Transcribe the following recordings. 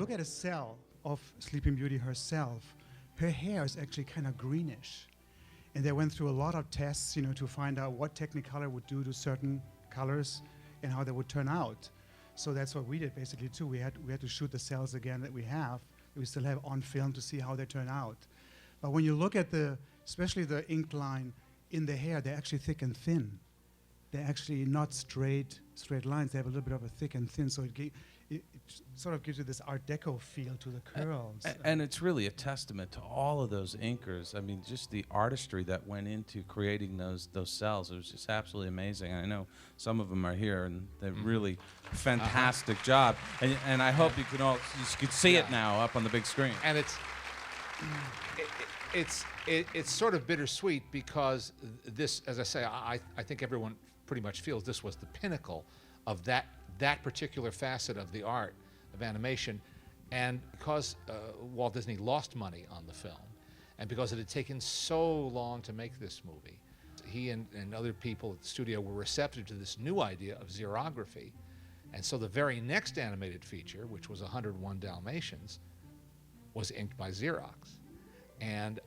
look at a cell of Sleeping Beauty herself, her hair is actually kind of greenish. And they went through a lot of tests, to find out what Technicolor would do to certain colors and how they would turn out. So that's what we did basically too. We had to shoot the cells again that we still have on film to see how they turn out. But when you look at especially the ink line in the hair, they're actually thick and thin. They're actually not straight lines. They have a little bit of a thick and thin, so it sort of gives you this Art Deco feel to the curls. And it's really a testament to all of those inkers. I mean, just the artistry that went into creating those cells. It was just absolutely amazing. I know some of them are here, and they're really fantastic job. And I hope you could see it now up on the big screen. And it's sort of bittersweet because this, as I say, I think everyone pretty much feels this was the pinnacle of that particular facet of the art of animation. And because Walt Disney lost money on the film, and because it had taken so long to make this movie, he and other people at the studio were receptive to this new idea of xerography. And so the very next animated feature, which was 101 Dalmatians, was inked by Xerox. And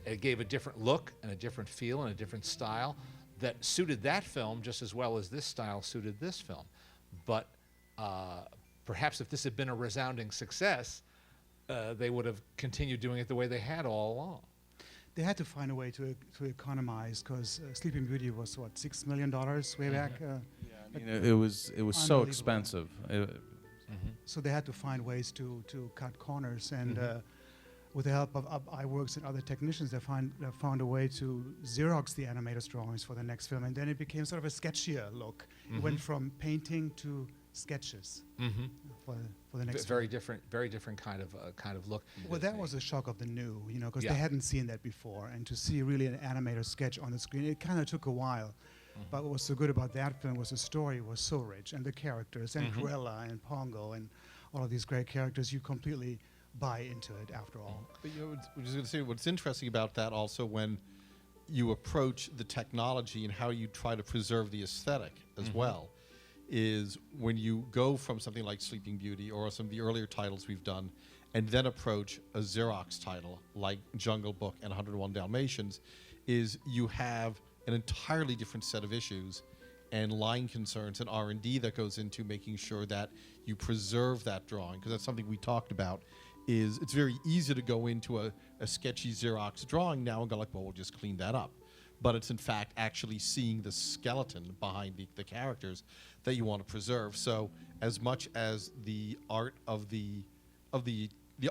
it gave a different look and a different feel and a different style that suited that film just as well as this style suited this film. But perhaps if this had been a resounding success, they would have continued doing it the way they had all along. They had to find a way to economize, because Sleeping Beauty was, what, $6 million way back? It was so expensive. So they had to find ways to cut corners, and with the help of iWorks and other technicians, they found a way to Xerox the animators' drawings for the next film, and then it became sort of a sketchier look. It went from painting to sketches for the next very different kind of look. Well, that was a shock of the new, because they hadn't seen that before, and to see really an animator sketch on the screen, it kind of took a while. But what was so good about that film was the story was so rich, and the characters, and Cruella and Pongo, and all of these great characters. You completely buy into it after all. But I was just going to say, what's interesting about that also, when you approach the technology and how you try to preserve the aesthetic as well, is when you go from something like Sleeping Beauty or some of the earlier titles we've done, and then approach a Xerox title like Jungle Book and 101 Dalmatians, is you have an entirely different set of issues and line concerns and R&D that goes into making sure that you preserve that drawing, because that's something we talked about. Is it's very easy to go into a sketchy Xerox drawing now and go like, well, we'll just clean that up. But it's in fact actually seeing the skeleton behind the characters that you want to preserve. So as much as the art of the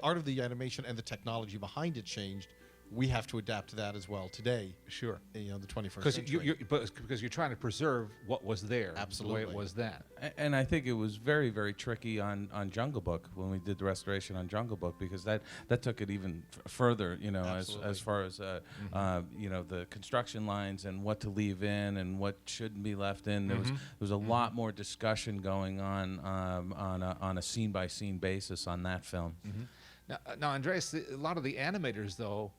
art of the animation and the technology behind it changed, we have to adapt to that as well today. Sure. The 21st century. Because you're trying to preserve what was there. Absolutely. The way it was then. And I think it was very, very tricky on Jungle Book when we did the restoration on Jungle Book, because that took it even further, as far as the construction lines and what to leave in and what shouldn't be left in. There was a lot more discussion going on a scene by scene basis on that film. Now, Andreas, a lot of the animators though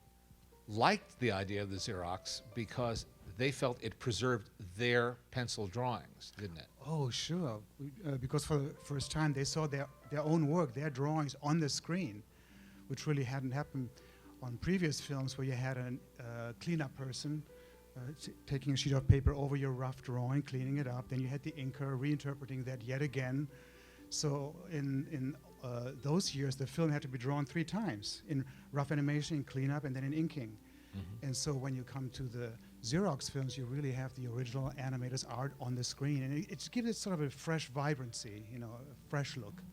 liked the idea of the Xerox because they felt it preserved their pencil drawings, didn't it? Oh, sure. Because for the first time they saw their own work, their drawings on the screen, which really hadn't happened on previous films where you had a cleanup person taking a sheet of paper over your rough drawing, cleaning it up. Then you had the inker reinterpreting that yet again. So in those years, the film had to be drawn 3 times, in rough animation, in cleanup, and then in inking. And so when you come to the Xerox films, you really have the original animators' art on the screen, and it gives it sort of a fresh vibrancy, a fresh look.